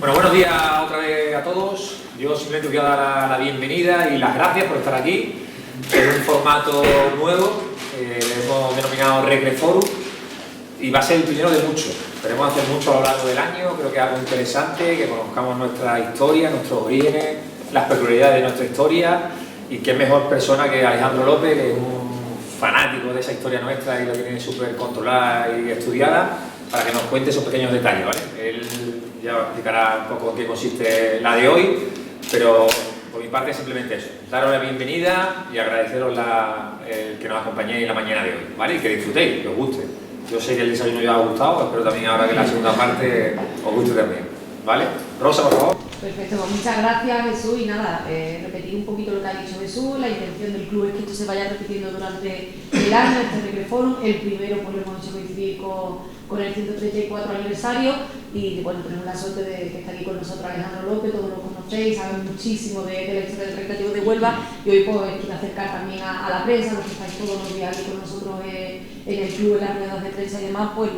Bueno, buenos días otra vez a todos. Yo simplemente voy a dar la bienvenida y las gracias por estar aquí en un formato nuevo. Hemos denominado Recre Forum y va a ser el primero de muchos. Esperemos hacer mucho a lo largo del año. Creo que es algo interesante, que conozcamos nuestra historia, nuestros orígenes, las peculiaridades de nuestra historia, y qué mejor persona que Alejandro López, que es un fanático de esa historia nuestra y lo tiene súper controlada y estudiada, para que nos cuente esos pequeños detalles, ¿vale? Él ya explicará un poco en qué consiste la de hoy, pero por mi parte simplemente eso, daros la bienvenida y agradeceros el que nos acompañéis en la mañana de hoy, ¿vale? Y que disfrutéis, que os guste. Yo sé que el desayuno ya os ha gustado, espero también ahora que la segunda parte os guste también, ¿vale? Rosa, por favor. Perfecto, pues muchas gracias, Jesús, y nada, repetir un poquito lo que ha dicho Jesús. La intención del club es que esto se vaya repitiendo durante el año, este Recre Forum. El primero pues lo hemos hecho coincidir con el 134 aniversario, y bueno, tenemos la suerte de que está aquí con nosotros Alejandro López, todos lo conocéis, saben muchísimo de la historia del recreativo de Huelva, y hoy pues quiero acercar también a la prensa, los que estáis todos los días aquí con nosotros en el club, en las ruedas de prensa y demás, pues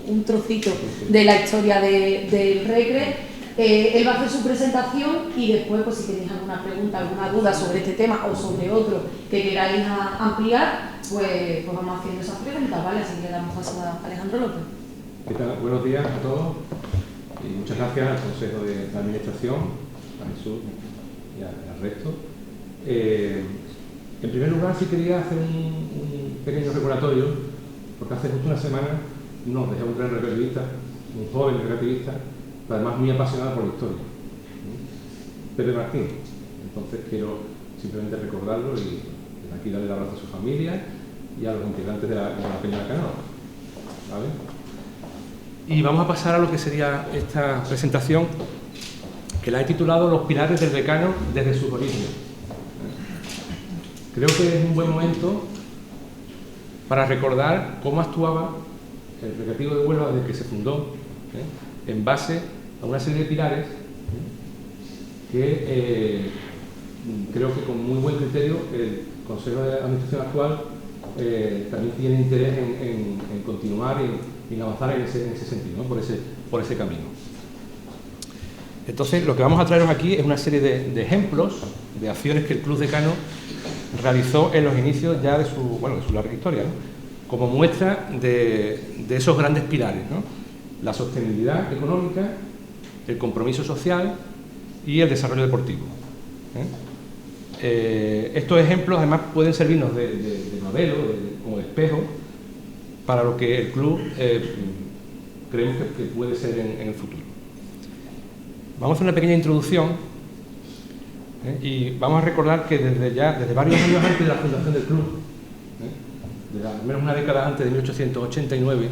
un trocito de la historia del Recre. Él va a hacer su presentación y después, pues si tenéis alguna pregunta, alguna duda sobre este tema o sobre otro que queráis ampliar, pues vamos haciendo esas preguntas, ¿vale? Así que le damos paso a Alejandro López. ¿Qué tal? Buenos días a todos y muchas gracias al Consejo de Administración, a Jesús y al resto. En primer lugar, sí quería hacer un pequeño recordatorio, porque hace justo una semana nos dejó un gran recreativista, un joven recreativista, pero además muy apasionado por la historia, Pepe Martín. Entonces quiero simplemente recordarlo y desde aquí darle el abrazo a su familia y a los integrantes de la Peña de la Canoa, ¿vale? Y vamos a pasar a lo que sería esta presentación, que la he titulado Los pilares del decano desde sus orígenes. Creo que es un buen momento para recordar cómo actuaba el Recreativo de Huelva desde que se fundó, en base a una serie de pilares que creo que con muy buen criterio el Consejo de Administración actual también tiene interés en continuar y en avanzar en ese sentido, ¿no? por ese camino. Entonces, lo que vamos a traeros aquí es una serie de ejemplos de acciones que el Club Decano realizó en los inicios ya de su larga historia, ¿no? Como muestra de esos grandes pilares, ¿no? La sostenibilidad económica, el compromiso social y el desarrollo deportivo. Estos ejemplos además pueden servirnos de modelo, como de espejo, para lo que el club creemos que puede ser en el futuro. Vamos a hacer una pequeña introducción y vamos a recordar que desde varios años antes de la fundación del club, desde al menos una década antes de 1889,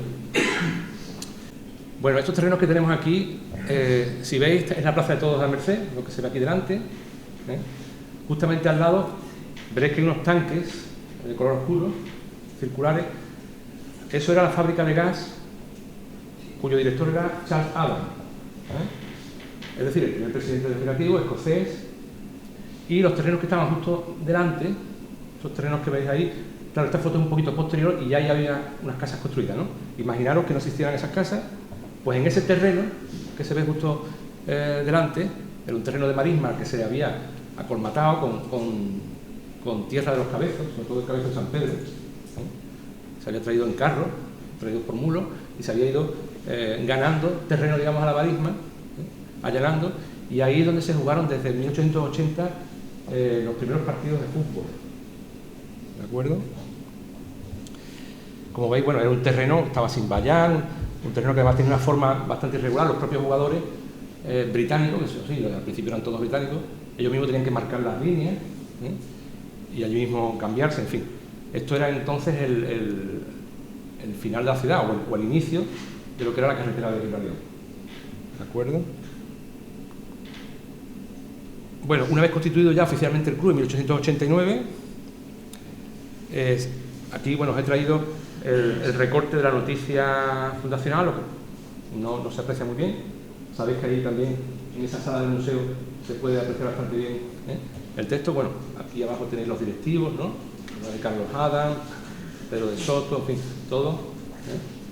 bueno, estos terrenos que tenemos aquí, si veis, es la Plaza de Todos de la Merced, lo que se ve aquí delante. Justamente al lado veréis que hay unos tanques de color oscuro, circulares. Eso era la fábrica de gas, cuyo director era Charles Adams. Es decir, el primer presidente del recreativo, escocés. Y los terrenos que estaban justo delante, esos terrenos que veis ahí, claro, esta foto es un poquito posterior y ya ahí había unas casas construidas, ¿no? Imaginaros que no existieran esas casas. Pues en ese terreno que se ve justo delante, era un terreno de marisma que se había acolmatado con tierra de los cabezos, sobre todo el cabezo de San Pedro, se había traído en carro, traído por mulos, y se había ido ganando terreno, digamos, a la marisma, allanando, y ahí es donde se jugaron desde 1880 los primeros partidos de fútbol. ¿De acuerdo? Como veis, bueno, era un terreno, estaba sin vallar, un terreno que además tiene una forma bastante irregular. Los propios jugadores británicos, que sí, al principio eran todos británicos, ellos mismos tenían que marcar las líneas y allí mismo cambiarse, en fin. Esto era entonces el final de la ciudad o el inicio de lo que era la carretera de Gibraltar. ¿De acuerdo? Bueno, una vez constituido ya oficialmente el club en 1889, aquí bueno, os he traído el recorte de la noticia fundacional, lo que no se aprecia muy bien. Sabéis que ahí también, en esa sala del museo, se puede apreciar bastante bien el texto. Bueno, aquí abajo tenéis los directivos, ¿no? De Carlos Adams, Pedro de Soto, en fin, todo.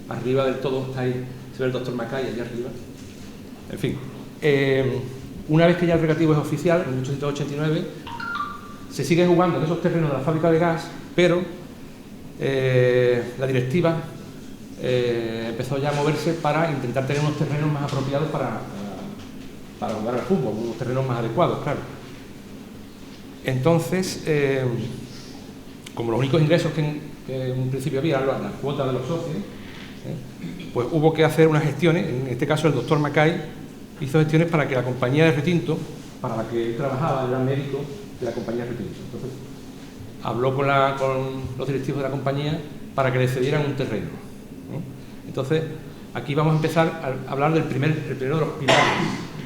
Arriba del todo está ahí, se ve el doctor Macay allá arriba. En fin, una vez que ya el recreativo es oficial, en 1889, se sigue jugando en esos terrenos de la fábrica de gas, pero la directiva empezó ya a moverse para intentar tener unos terrenos más apropiados para jugar al fútbol, unos terrenos más adecuados, claro. Entonces, como los únicos ingresos que en un principio había eran las cuotas de los socios, pues hubo que hacer unas gestiones. En este caso el doctor Mackay hizo gestiones para que la compañía de retinto, para la que él trabajaba, era médico de la compañía de retinto. Entonces habló con los directivos de la compañía para que le cedieran un terreno, ¿no? Entonces aquí vamos a empezar a hablar del primero de los pilares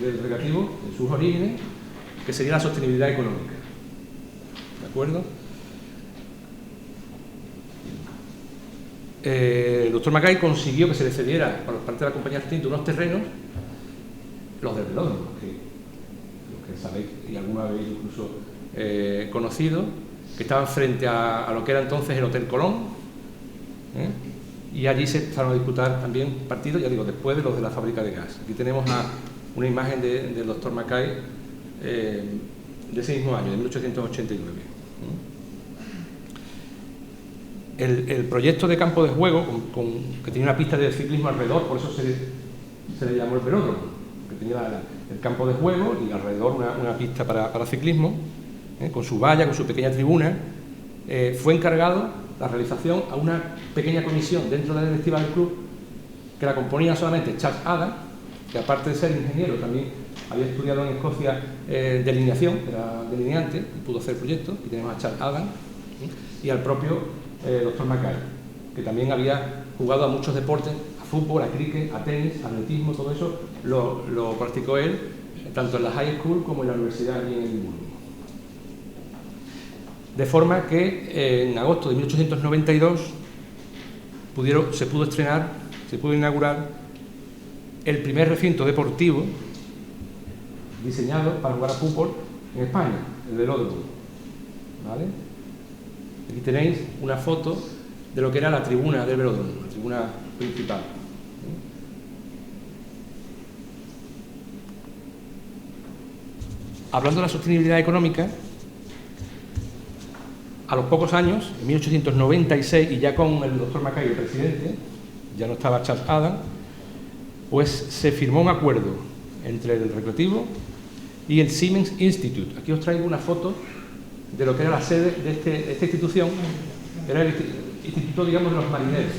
del recreativo, de sus orígenes, que sería la sostenibilidad económica. ¿De acuerdo? El doctor Mackay consiguió que se le cediera por parte de la compañía de retinto unos terrenos, los del velódromo, los que sabéis y alguna vez incluso conocido, que estaban frente a lo que era entonces el Hotel Colón, y allí se empezaron a disputar también partidos, ya digo, después de los de la fábrica de gas. Aquí tenemos una imagen del doctor Mackay de ese mismo año, de 1889. El proyecto de campo de juego, que tenía una pista de ciclismo alrededor, por eso se le llamó el velódromo, que tenía el campo de juego y alrededor una pista para ciclismo, con su valla, con su pequeña tribuna. Fue encargado la realización a una pequeña comisión dentro de la directiva del club, que la componía solamente Charles Adam, que aparte de ser ingeniero también había estudiado en Escocia delineación, era delineante y pudo hacer proyectos. Y tenemos a Charles Adam y al propio doctor Mackay, que también había jugado a muchos deportes, a fútbol, a cricket, a tenis, a atletismo, todo eso lo practicó él, tanto en la high school como en la universidad allí en Edimburgo. De forma que en agosto de 1892 se pudo inaugurar el primer recinto deportivo diseñado para jugar a fútbol en España, el velódromo. ¿Vale? Aquí tenéis una foto de lo que era la tribuna del velódromo, la tribuna principal. Hablando de la sostenibilidad económica, a los pocos años, en 1896, y ya con el doctor Mackay el presidente, ya no estaba Charles Adam, pues se firmó un acuerdo entre el recreativo y el Siemens Institute. Aquí os traigo una foto de lo que era la sede de esta institución. Era el instituto, digamos, de los marineros.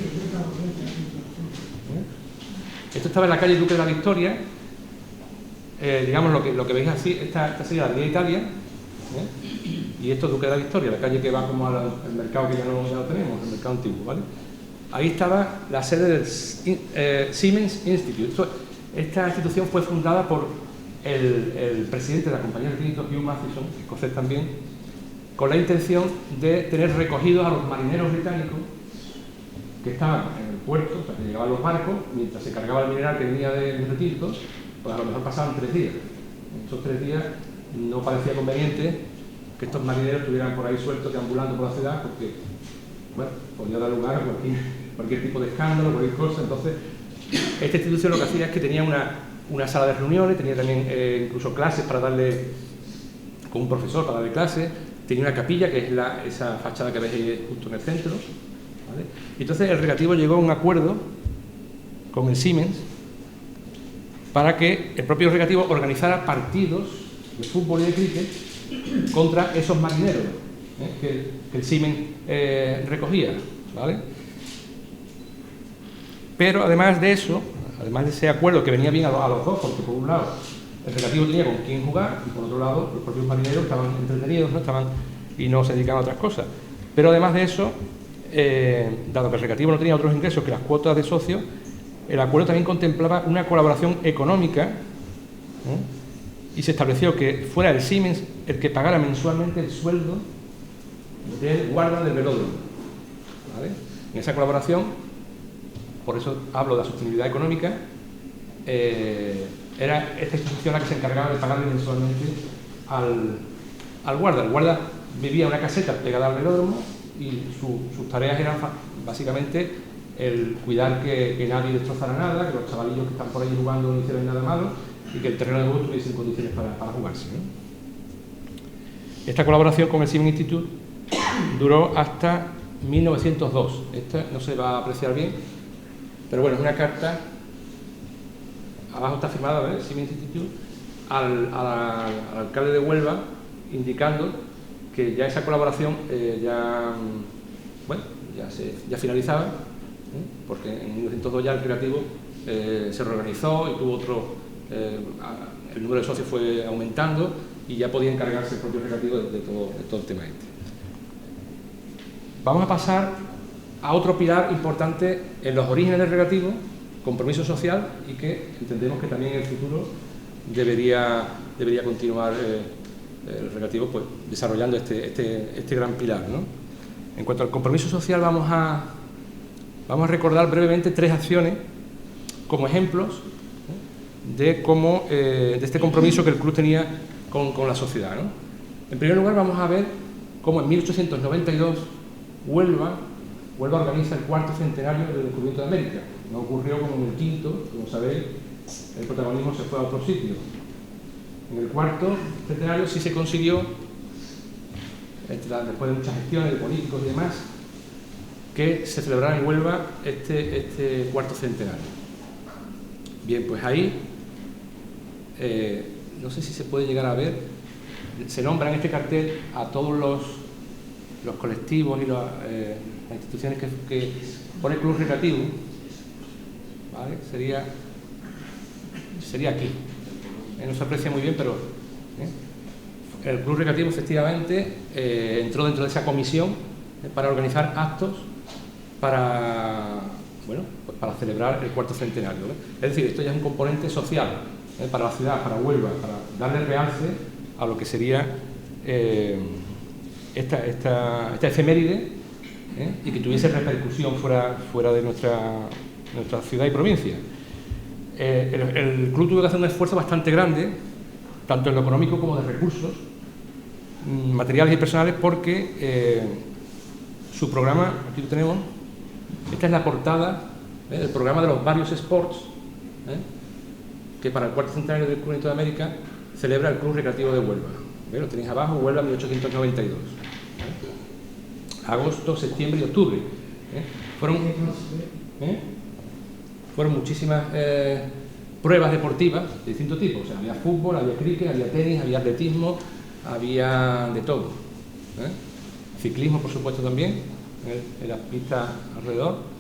Esto estaba en la calle Duque de la Victoria, digamos lo que veis así, esta sería la Avenida Italia, y esto es Duque de la Victoria, la calle que va como al mercado que ya no tenemos, el mercado antiguo, ¿vale? Ahí estaba la sede del Siemens Institute. Esta institución fue fundada por el presidente de la compañía de retinto, Hugh Mathieson, escocés también, con la intención de tener recogidos a los marineros británicos que estaban en el puerto, o sea, que llegaban los barcos, mientras se cargaba el mineral que venía de retinto, pues a lo mejor pasaban 3 días. En esos 3 días no parecía conveniente que estos marineros estuvieran por ahí sueltos, deambulando por la ciudad, porque, bueno, podía dar lugar a cualquier tipo de escándalo, cualquier cosa. Entonces, esta institución lo que hacía es que tenía una sala de reuniones, tenía también incluso clases para darle, con un profesor para darle clases, tenía una capilla, que es esa fachada que veis justo en el centro, ¿vale? Y entonces el recreativo llegó a un acuerdo con el Siemens para que el propio recreativo organizara partidos de fútbol y de cricket contra esos marineros que el Siemens recogía, ¿vale? Pero además de eso, además de ese acuerdo que venía bien a los dos, porque por un lado el recreativo tenía con quién jugar y por otro lado los propios marineros estaban entretenidos, y no se dedicaban a otras cosas. Pero además de eso, dado que el recreativo no tenía otros ingresos que las cuotas de socios, el acuerdo también contemplaba una colaboración económica, y se estableció que fuera el Siemens el que pagara mensualmente el sueldo del guarda del velódromo, ¿vale? En esa colaboración, por eso hablo de la sostenibilidad económica, era esta institución la que se encargaba de pagarle mensualmente al guarda. El guarda vivía en una caseta pegada al velódromo y sus tareas eran básicamente el cuidar que nadie destrozara nada, que los chavalillos que están por ahí jugando no hicieran nada malo, y que el terreno de juego estuviese en condiciones para jugarse, ¿no? Esta colaboración con el Swimming Institute duró hasta 1902. Esta no se va a apreciar bien, pero bueno, es una carta, abajo está firmada, ¿ves? Swimming Institute, al alcalde de Huelva, indicando que ya esa colaboración ya finalizaba, porque en 1902 ya el recreativo se reorganizó y tuvo el número de socios fue aumentando y ya podía encargarse el propio recreativo de todo el tema este. Vamos a pasar a otro pilar importante en los orígenes del recreativo, compromiso social, y que entendemos que también en el futuro debería continuar el recreativo pues, desarrollando este gran pilar, ¿no? En cuanto al compromiso social, vamos a recordar brevemente 3 acciones como ejemplos de este compromiso que el club tenía con la sociedad, ¿no? En primer lugar, vamos a ver cómo en 1892 Huelva organiza el 4º centenario del descubrimiento de América. No ocurrió como en el 5º, como sabéis, el protagonismo se fue a otro sitio. En el 4º centenario sí se consiguió, después de muchas gestiones de políticos y demás, que se celebrara en Huelva este 4º centenario. Bien, pues ahí, no sé si se puede llegar a ver, se nombra en este cartel a todos los colectivos y las instituciones que pone el club recreativo, ¿vale? Sería aquí. No se aprecia muy bien, pero el club recreativo efectivamente entró dentro de esa comisión para organizar actos para celebrar el 4º centenario, ¿eh? Es decir, esto ya es un componente social para la ciudad, para Huelva, para darle realce a lo que sería esta efeméride, y que tuviese repercusión fuera de nuestra ciudad y provincia. El club tuvo que hacer un esfuerzo bastante grande, tanto en lo económico como de recursos, materiales y personales, porque su programa, aquí lo tenemos, esta es la portada del programa de los varios sports, que para el 4º centenario del Descubrimiento de América celebra el Club Recreativo de Huelva. Lo tenéis abajo, Huelva 1892. Agosto, septiembre y octubre. Fueron muchísimas pruebas deportivas de distintos tipos. O sea, había fútbol, había cricket, había tenis, había atletismo, había de todo. Ciclismo, por supuesto, también, en las pistas alrededor.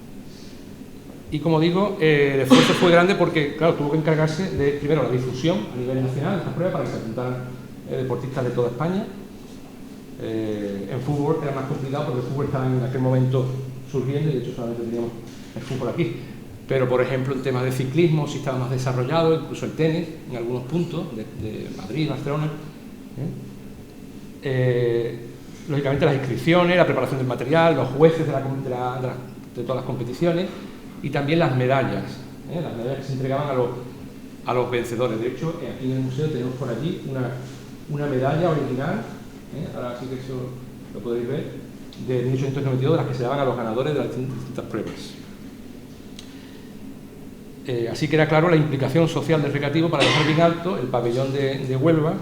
Y como digo, el esfuerzo fue grande porque, claro, tuvo que encargarse de, primero, la difusión a nivel nacional de estas pruebas para que se apuntaran deportistas de toda España. En fútbol era más complicado porque el fútbol estaba en aquel momento surgiendo y de hecho solamente teníamos el fútbol aquí. Pero, por ejemplo, en temas de ciclismo sí estaba más desarrollado, incluso el tenis en algunos puntos de Madrid, Barcelona. Lógicamente las inscripciones, la preparación del material, los jueces de todas las competiciones y también las medallas que se entregaban a los vencedores. De hecho, aquí en el museo tenemos por allí una medalla original, ahora sí que eso lo podéis ver, de 1892, de las que se daban a los ganadores de las distintas pruebas. Así que era claro la implicación social del recreativo para dejar bien alto el pabellón de Huelva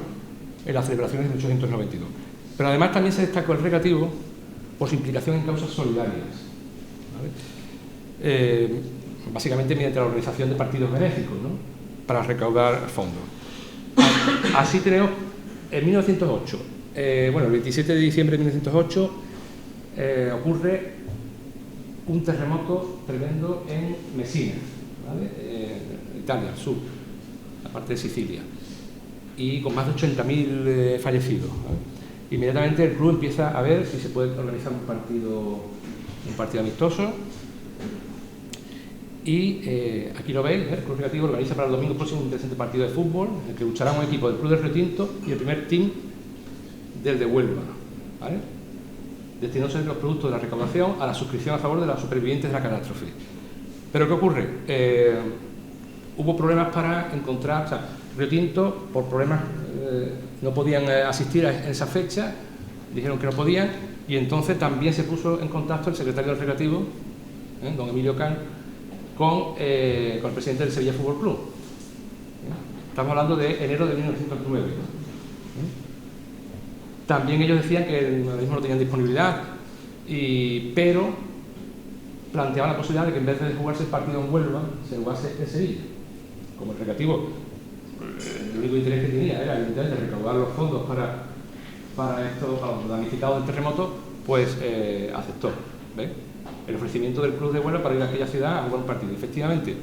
en las celebraciones de 1892. Pero además también se destacó el recreativo por su implicación en causas solidarias, ¿vale? Básicamente mediante la organización de partidos benéficos, ¿no? Para recaudar fondos. Así tenemos en 1908, el 27 de diciembre de 1908 ocurre un terremoto tremendo en Messina, ¿vale? Italia, al sur, la parte de Sicilia, y con más de 80.000 fallecidos, ¿vale? Inmediatamente el club empieza a ver si se puede organizar un partido amistoso. Y aquí lo veis, el Club Recreativo organiza para el domingo próximo un interesante partido de fútbol en el que luchará un equipo del Club del Río Tinto y el primer team del de Huelva, ¿vale? Destinándose los productos de la recaudación a la suscripción a favor de los supervivientes de la catástrofe. Pero ¿qué ocurre? Hubo problemas para encontrar, o sea, Río Tinto, por problemas, no podían asistir a esa fecha, dijeron que no podían, y entonces también se puso en contacto el secretario del Recreativo, don Emilio Can, con el presidente del Sevilla Fútbol Club. Estamos hablando de enero de 1909. También ellos decían que ahora mismo no tenían disponibilidad, pero planteaban la posibilidad de que en vez de jugarse el partido en Huelva, se jugase en Sevilla. Como el Recreativo, el único interés que tenía era evidentemente recaudar los fondos para los damnificados del terremoto, pues aceptó, ¿ves? El ofrecimiento del club de Huelva para ir a aquella ciudad a jugar un partido. Efectivamente,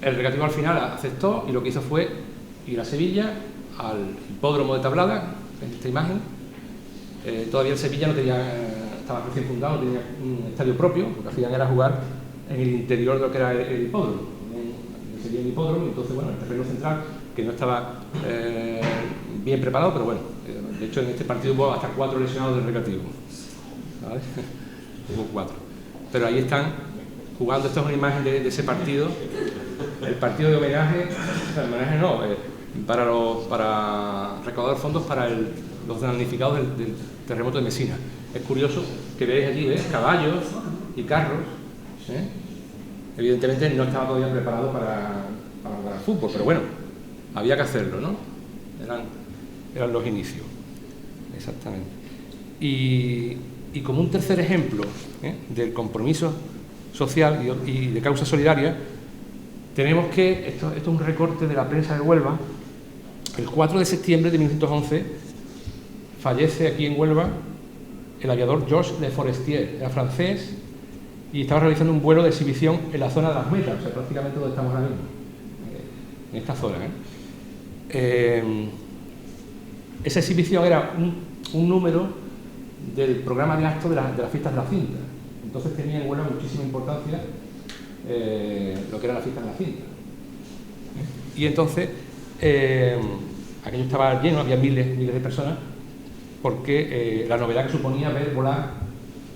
el Recreativo al final aceptó y lo que hizo fue ir a Sevilla, al hipódromo de Tablada, en esta imagen. Todavía el Sevilla no tenía, estaba recién fundado, no tenía un estadio propio, lo que hacían era jugar en el interior de lo que era el hipódromo. Sería un hipódromo, entonces, bueno, el terreno central, que no estaba bien preparado, pero bueno, de hecho en este partido hubo hasta 4 lesionados del Recreativo, ¿vale? Hubo 4. Pero ahí están jugando, esta es una imagen de ese partido, el partido de homenaje, para recaudar fondos para los damnificados del terremoto de Mesina. Es curioso que veáis allí, caballos y carros, Evidentemente no estaba todavía preparado para jugar al fútbol, pero bueno, había que hacerlo, ¿no? Eran los inicios, exactamente. Y como un tercer ejemplo del compromiso social y de causa solidaria, tenemos que, esto es un recorte de la prensa de Huelva, el 4 de septiembre de 1911 fallece aquí en Huelva el aviador Georges Le Forestier, era francés y estaba realizando un vuelo de exhibición en la zona de las Metas, o sea, prácticamente donde estamos ahora mismo, en esta zona. Esa exhibición era un número del programa de actos de las fiestas de la cinta. Entonces tenía en Huelva muchísima importancia lo que eran las fiestas de la cinta. Y entonces aquello estaba lleno, había miles de personas, porque la novedad que suponía ver volar,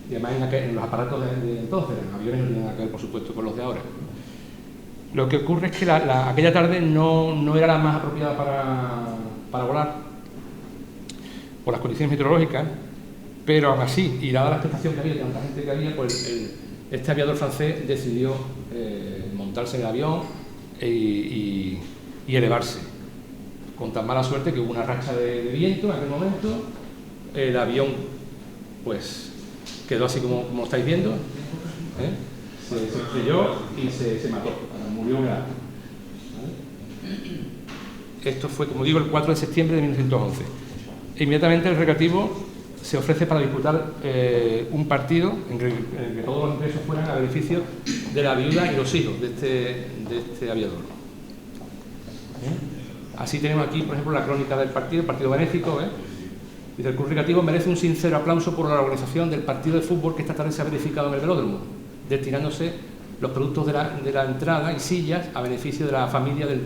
y además en los aparatos de entonces, los aviones no tenían nada que ver, por supuesto, con los de ahora. Lo que ocurre es que aquella tarde no era la más apropiada para volar, por las condiciones meteorológicas, pero aún así, y dada la expectación que había, tanta gente que había, pues este aviador francés decidió montarse en el avión y elevarse. Con tan mala suerte que hubo una racha de viento en aquel momento, el avión pues quedó así como lo estáis viendo, se estrelló y se mató, murió en el acto. Esto fue, como digo, el 4 de septiembre de 1911. Inmediatamente el Recreativo se ofrece para disputar un partido en el que todos los ingresos fueran a beneficio de la viuda y los hijos de este aviador. Así tenemos aquí, por ejemplo, la crónica del partido, el partido benéfico. Dice: el Club Recreativo merece un sincero aplauso por la organización del partido de fútbol que esta tarde se ha verificado en el velódromo, destinándose los productos de la entrada y sillas a beneficio de la familia del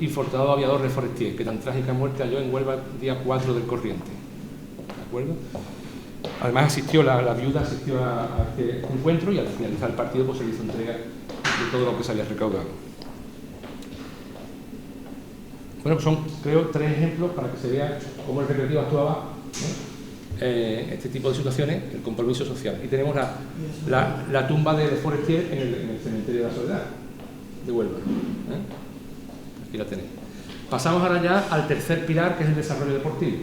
infortunado aviador Le Forestier, que tan trágica muerte halló en Huelva el día 4 del corriente. ¿De acuerdo? Además la viuda asistió a este encuentro y al finalizar el partido pues se le hizo entrega de todo lo que se había recaudado. Bueno, pues son, creo, 3 ejemplos para que se vea cómo el Recreativo actuaba este tipo de situaciones, el compromiso social. Y tenemos la tumba de Le Forestier en el cementerio de la Soledad de Huelva. Aquí la tenéis. Pasamos ahora ya al tercer pilar, que es el desarrollo deportivo.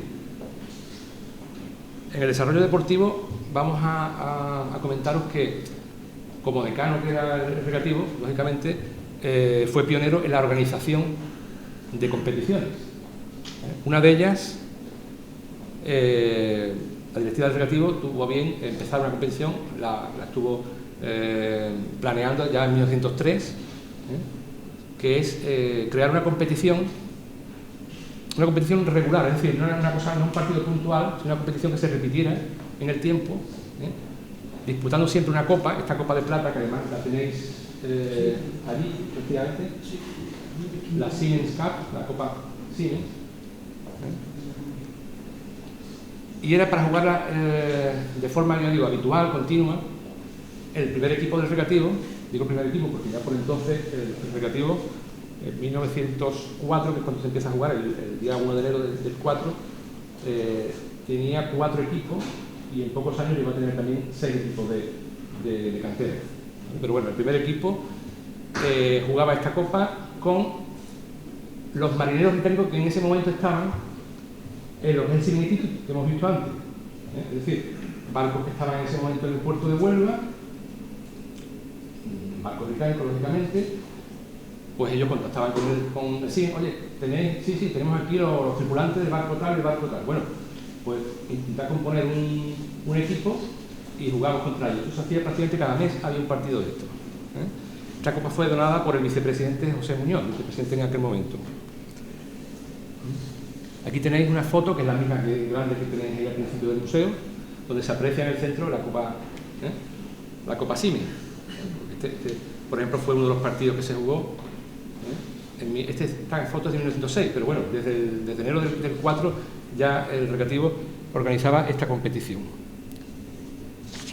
En el desarrollo deportivo vamos a comentaros que, como decano que era el Recreativo, lógicamente, fue pionero en la organización de competiciones. Una de ellas, la directiva del Recreativo tuvo a bien empezar una competición, la estuvo planeando ya en 1903, que es crear una competición regular, es decir, no era una cosa, no un partido puntual, sino una competición que se repitiera en el tiempo, disputando siempre una copa, esta copa de plata, que además la tenéis allí, efectivamente, la Siemens Cup, la copa Siemens, y era para jugarla de forma, yo digo, habitual, continua. El primer equipo del Recreativo, digo primer equipo porque ya por entonces el Recreativo, en 1904, que es cuando se empieza a jugar, el día 1 de enero del 4, tenía 4 equipos y en pocos años llegó a tener también 6 equipos de cantera. Pero bueno, el primer equipo jugaba esta copa con los marineros británicos que en ese momento estaban en lo que es el Similitude que hemos visto antes. Es decir, barcos que estaban en ese momento en el puerto de Huelva, barcos británicos, lógicamente, pues ellos contactaban con el CIE, oye, tenéis, sí, tenemos aquí los tripulantes del barco tal y del barco tal. Bueno, pues intentar componer un equipo y jugamos contra ellos. Eso se hacía prácticamente cada mes, había un partido de esto. Esta copa fue donada por el vicepresidente José Muñoz, vicepresidente en aquel momento. Aquí tenéis una foto que es la misma grande que tenéis ahí al principio del museo, donde se aprecia en el centro la Copa Simi. Por ejemplo, fue uno de los partidos que se jugó. Está en fotos de 1906, pero bueno, desde enero del 4 ya el Recreativo organizaba esta competición.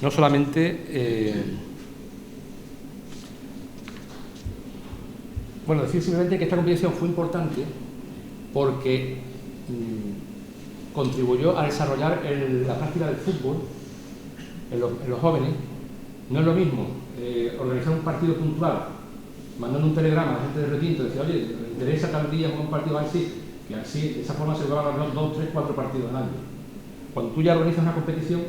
No solamente... bueno, decir simplemente que esta competición fue importante porque contribuyó a desarrollar la práctica del fútbol en los jóvenes. No es lo mismo organizar un partido puntual mandando un telegrama a la gente del recinto y decir, oye, ¿me interesa tal día jugar un partido así? Que así, de esa forma se jugaban los 2, 3, 4 partidos al año. Cuando tú ya organizas una competición,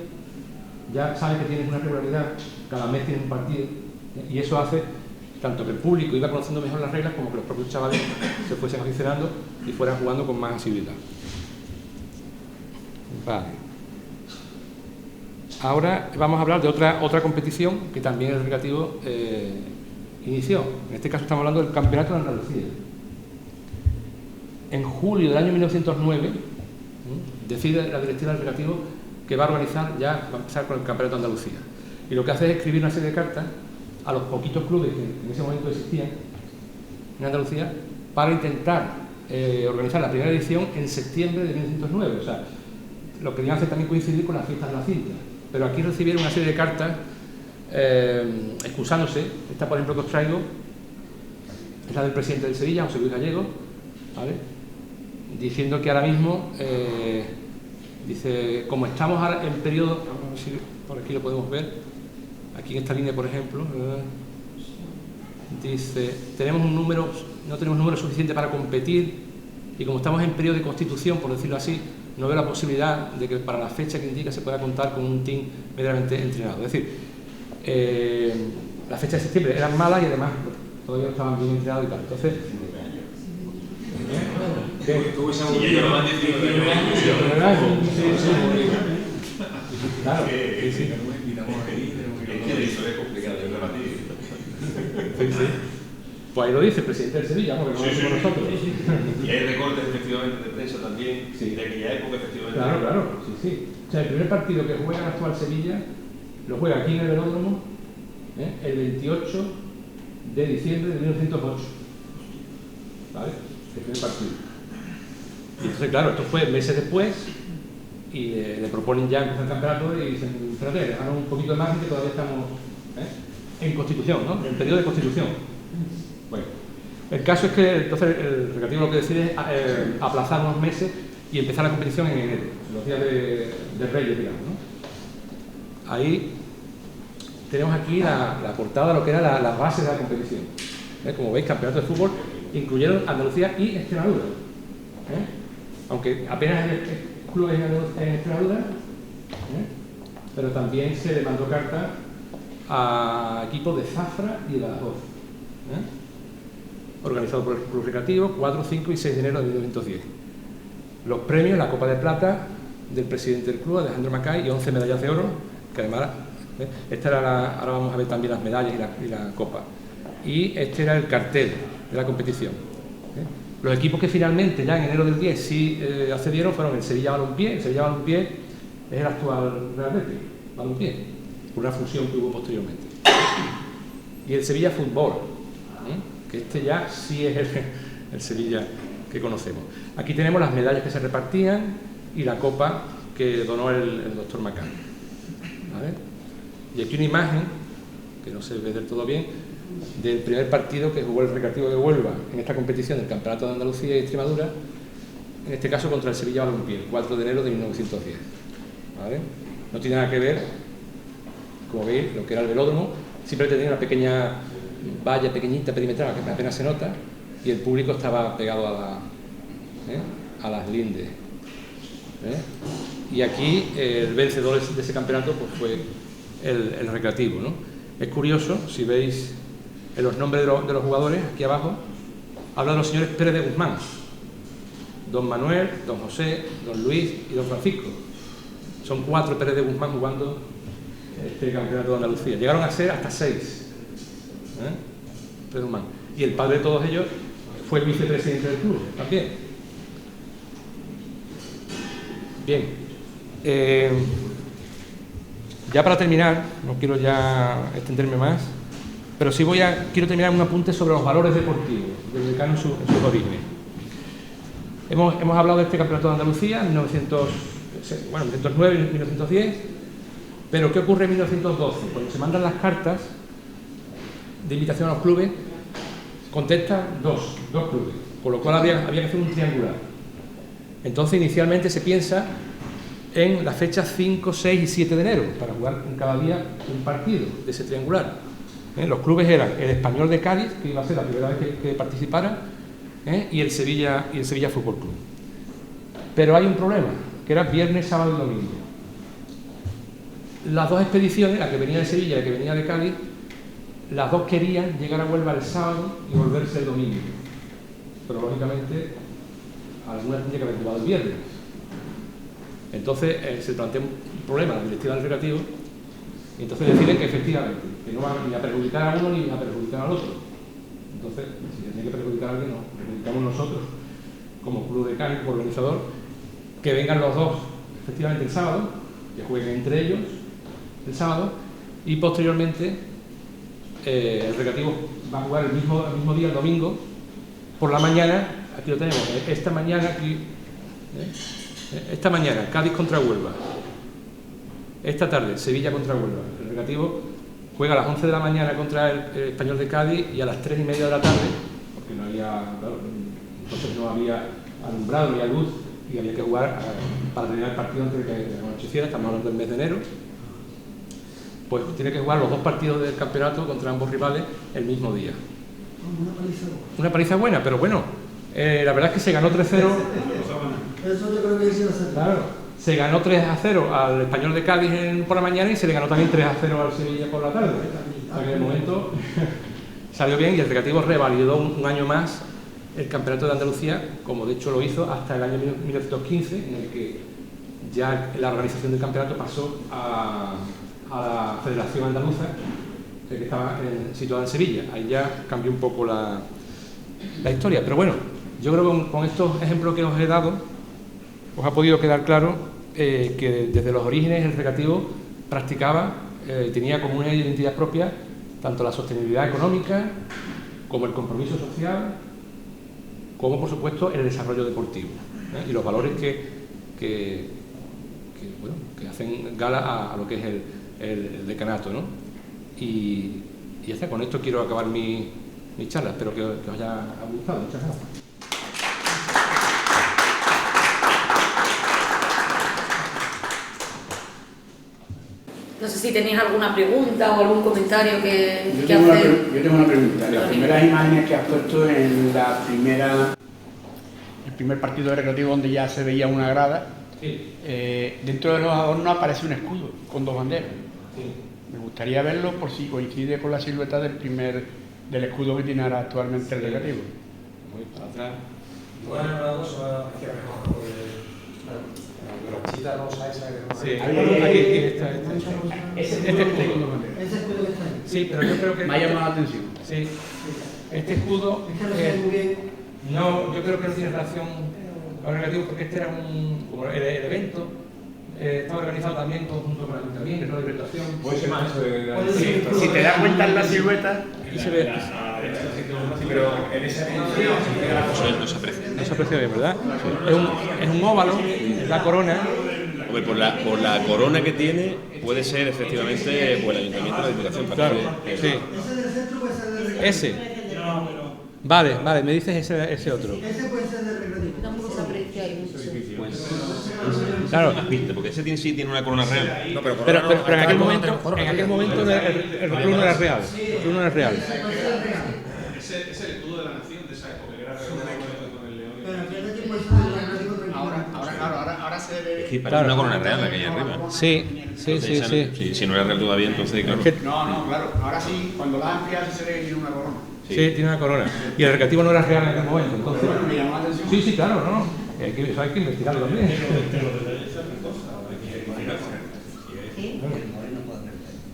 ya sabes que tienes una regularidad, cada mes tienes un partido, y eso hace tanto que el público iba conociendo mejor las reglas como que los propios chavales se fuesen aficionando y fueran jugando con más asiduidad. Vale. Ahora vamos a hablar de otra competición que también el Recreativo inició. En este caso estamos hablando del Campeonato de Andalucía. En julio del año 1909 decide la directiva del Recreativo que va a organizar, va a empezar con el Campeonato de Andalucía. Y lo que hace es escribir una serie de cartas a los poquitos clubes que en ese momento existían en Andalucía para intentar organizar la primera edición en septiembre de 1909. O sea, lo querían hacer también coincidir con las fiestas de la cinta. Pero aquí recibieron una serie de cartas excusándose. Esta, por ejemplo, que os traigo es la del presidente del Sevilla, José Luis Gallego, ¿vale? Diciendo que ahora mismo, dice, como estamos ahora en periodo, vamos a ver si por aquí lo podemos ver, aquí en esta línea, por ejemplo, dice, no tenemos número suficiente para competir y como estamos en periodo de constitución, por decirlo así, no veo la posibilidad de que para la fecha que indica se pueda contar con un team medianamente entrenado. Es decir, las fechas de septiembre eran malas y además todavía no estaban bien entrenados y tal. Entonces, ya llevaban 19 años. Claro, Es que la historia es complicada, es rebatir. sí. Pues ahí lo dice el presidente del Sevilla, porque no lo decimos nosotros. Y hay recortes efectivamente de prensa también, de aquella época efectivamente. Claro, sí. O sea, el primer partido que juega el actual Sevilla lo juega aquí en el Velódromo el 28 de diciembre de 1908. ¿Vale? El primer partido. Y entonces, claro, esto fue meses después y le proponen ya empezar el campeonato y dicen, espérate, dejaron un poquito de margen que todavía estamos en constitución, ¿no? En periodo de constitución. Bueno, el caso es que entonces el Recreativo lo que decide es aplazar unos meses y empezar la competición en enero, en los días de Reyes, digamos, ¿no? Ahí tenemos aquí la portada de lo que era la base de la competición. Como veis, campeonato de fútbol incluyeron Andalucía y Extremadura. Aunque apenas hay clubes en Extremadura, pero también se le mandó carta a equipos de Zafra y de Badajoz. Organizado por el Club Recreativo, 4, 5 y 6 de enero de 1910. Los premios, la Copa de Plata del presidente del club, Alejandro Macay, y 11 medallas de oro, que además, esta era ahora vamos a ver también las medallas y la copa. Y este era el cartel de la competición. Los equipos que finalmente, ya en enero del 10, sí accedieron fueron el Sevilla Balompié. El Sevilla Balompié es el actual Real Betis Balompié, por una fusión que hubo posteriormente. Y el Sevilla Fútbol, que este ya sí es el Sevilla que conocemos. Aquí tenemos las medallas que se repartían y la copa que donó el doctor Macay. ¿Vale? Y aquí una imagen, que no se ve del todo bien, del primer partido que jugó el Recreativo de Huelva en esta competición del Campeonato de Andalucía y Extremadura, en este caso contra el Sevilla Balompié, el 4 de enero de 1910. ¿Vale? No tiene nada que ver, como veis, lo que era el velódromo. Siempre tenía una pequeña valla pequeñita perimetral que apenas se nota, y el público estaba pegado a las lindes. Y aquí el vencedor de ese campeonato pues fue el Recreativo, ¿no? Es curioso, si veis en los nombres de los jugadores, aquí abajo, habla de los señores Pérez de Guzmán, don Manuel, don José, don Luis y don Francisco. Son 4 Pérez de Guzmán jugando este campeonato de Andalucía. Llegaron a ser hasta 6. Pérez de Guzmán. Y el padre de todos ellos fue el vicepresidente del club también. Bien. Ya para terminar, no quiero ya extenderme más, pero sí quiero terminar un apunte sobre los valores deportivos del decano en sus orígenes. Hemos hablado de este campeonato de Andalucía en 1909 y 1910, pero ¿qué ocurre en 1912? Cuando se mandan las cartas de invitación a los clubes, contestan dos clubes, con lo cual había que hacer un triangular. Entonces inicialmente se piensa en las fechas 5, 6 y 7 de enero, para jugar en cada día un partido de ese triangular. Los clubes eran el Español de Cádiz, que iba a ser la primera vez que participara, y el Sevilla Fútbol Club. Pero hay un problema, que era viernes, sábado y domingo. Las dos expediciones, la que venía de Sevilla y la que venía de Cádiz, las dos querían llegar a Huelva el sábado y volverse el domingo. Pero lógicamente, alguna tendría que haber jugado el viernes. Entonces se plantea un problema a la directiva del Recreativo, y entonces deciden que efectivamente, que no van ni a perjudicar a uno ni a perjudicar al otro. Entonces, si tiene que perjudicar a alguien, nos perjudicamos nosotros, como club de Cádiz, como organizador, que vengan los dos efectivamente el sábado, que jueguen entre ellos el sábado, y posteriormente el Recreativo va a jugar el mismo día, el domingo, por la mañana. Aquí lo tenemos, esta mañana aquí, esta mañana Cádiz contra Huelva, esta tarde Sevilla contra Huelva. El Recreativo juega a las 11 de la mañana contra el Español de Cádiz y a las 3:30 de la tarde, porque no había, claro, entonces no había alumbrado ni luz y había que jugar para terminar el partido antes de que anocheciera. Estamos hablando del mes de enero. Pues tiene que jugar los dos partidos del campeonato contra ambos rivales el mismo día. Una paliza buena, pero bueno, la verdad es que se ganó 3-0. Eso yo creo que sí va a ser. Claro, se ganó 3-0 al Español de Cádiz por la mañana y se le ganó también 3-0 al Sevilla por la tarde. O sea que de momento salió bien y el Recreativo revalidó un año más el campeonato de Andalucía, como de hecho lo hizo hasta el año 1915, en el que ya la organización del campeonato pasó a la Federación Andaluza, que estaba situada en Sevilla. Ahí ya cambió un poco la historia. Pero bueno, yo creo que con estos ejemplos que os he dado, os ha podido quedar claro que desde los orígenes el Recreativo practicaba, tenía como una identidad propia, tanto la sostenibilidad económica, como el compromiso social, como por supuesto el desarrollo deportivo, y los valores que hacen gala a lo que es el decanato, ¿no? Y ya está, con esto quiero acabar mi charla. Espero que os haya gustado. Muchas gracias. No sé si tenéis alguna pregunta o algún comentario que Yo tengo hacer. una pregunta. Las primeras imágenes que has puesto en el primer partido de Recreativo, donde ya se veía una grada, Sí. Dentro de los adornos aparece un escudo con 2 banderas. Sí. Me gustaría verlo por si coincide con la silueta del escudo que tiene ahora actualmente el Recreativo. Voy para atrás. Bueno, una cosa hacia mejor. La brochita rosa esa que Sí, Ahí, aquí Ese este escudo. con 2 banderas. Ese escudo que está ahí. Sí, pero yo creo que... Me ha llamado la atención. Sí. Este escudo... Es que no se ve muy bien. no, yo creo que no tiene relación con el Recreativo, porque este era como el evento estaba organizado también junto con el Ayuntamiento, con la Diputación. puede ser más eso de la... Sí. Si te das cuenta en la silueta, Aquí se ve... Sí, pero en ese momento No se aprecia. No se aprecia bien, ¿verdad? Es un óvalo, es la corona. Hombre, por la corona que tiene, puede ser efectivamente por el Ayuntamiento de la Diputación. Claro, sí. Ese del centro puede ser del Recreativo. Ese. Vale, me dices ese otro. Ese puede ser del Recreativo. Tampoco se aprecia ahí mucho. Claro, Pinta, porque ese sí tiene una corona real. No, pero pero en aquel momento el club no era real. El club no era real. Es el escudo de la nación de esa época. base de... Es que parece una corona real la que hay arriba. Sí, sí, sí, Entonces, sí. Si no era real todavía, entonces, claro. No, claro. Ahora sí, cuando la amplias se ve que tiene una corona. Sí, tiene una corona. Y el recreativo no era real en aquel momento, entonces... Bueno, me llamó la atención. Sí, sí, claro, no. Eso hay que investigarlo también.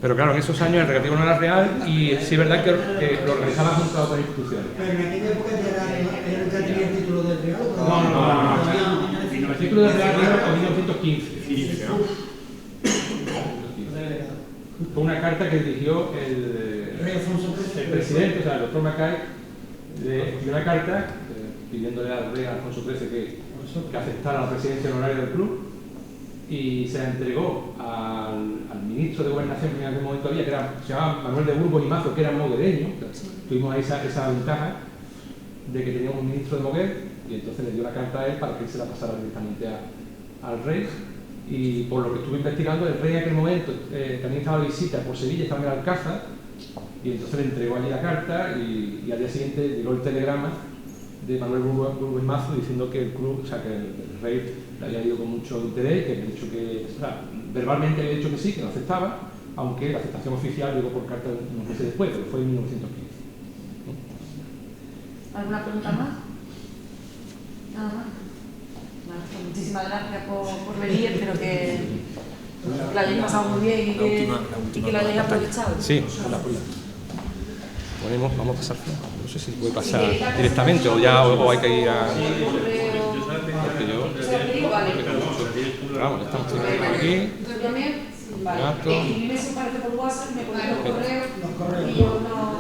Pero claro, en esos años el recreativo no era real y sí es verdad que lo organizaba junto a otras instituciones. Pero en aquella época ya tenía el título del Real. No. El título del Real era en 1915. Fue una carta que dirigió el presidente, o sea, el doctor Mackay, escribió una carta pidiéndole al rey Alfonso XIII que aceptara la presidencia honoraria del club y se la entregó al ministro de Gobernación que en aquel momento había, se llamaba Manuel de Burgos y Mazo, que era moguereño. Tuvimos ahí esa ventaja de que teníamos un ministro de Moguer y entonces le dio la carta a él para que él se la pasara directamente al rey. Y por lo que estuve investigando, el rey en aquel momento también estaba de visita por Sevilla, estaba en el Alcázar, y entonces le entregó allí la carta y al día siguiente llegó el telegrama de Manuel Burgos y Mazo diciendo que el club, o sea, que el rey le había ido con mucho interés, que había dicho que, o sea, verbalmente había dicho que sí, que lo aceptaba, aunque la aceptación oficial llegó por carta unos meses después, pero fue en 1915. ¿Alguna pregunta más? Nada más. Bueno, pues muchísimas gracias por venir, espero que lo hayáis pasado muy bien y que lo hayáis aprovechado. Sí, vamos a pasar. No sé si puede pasar directamente o hay que ir a... Porque yo... Vamos, ya estamos terminando aquí. Vale. Escribirme si os parece por WhatsApp, me ponéis los correos y yo no...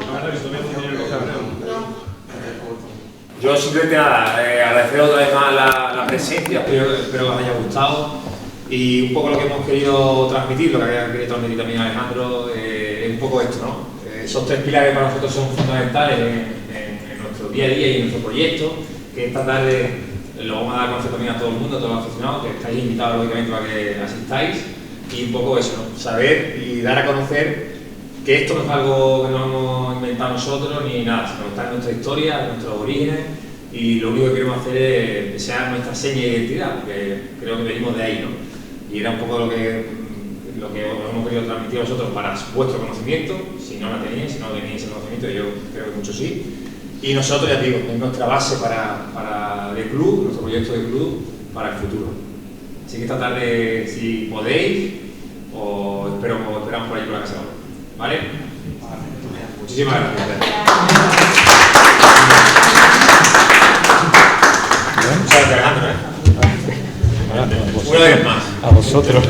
Yo simplemente agradecer otra vez más la presencia, espero que os haya gustado y un poco lo que hemos querido transmitir, lo que había querido transmitir también Alejandro, es un poco esto, ¿no? Esos tres pilares para nosotros son fundamentales en nuestro día a día y en nuestro proyecto, que esta tarde lo vamos a dar a conocer también a todo el mundo, a todos los aficionados, que estáis invitados lógicamente para que asistáis, y un poco eso, ¿no? Saber y dar a conocer que esto no es algo que nos hemos inventado nosotros ni nada, sino que está en nuestra historia, en nuestros orígenes, y lo único que queremos hacer es que sea nuestra seña de identidad, porque creo que venimos de ahí, ¿no? Y era un poco lo que os hemos querido transmitir a vosotros para vuestro conocimiento, si no la teníais, si no teníais el conocimiento, yo creo que muchos sí. Y nosotros, ya digo, es nuestra base para el club, nuestro proyecto de club, para el futuro. Así que esta tarde, si podéis, os esperamos por ahí por la casa. ¿Vale? Muchísimas gracias. Muchas gracias, Alejandro. Una vez más. A vosotros.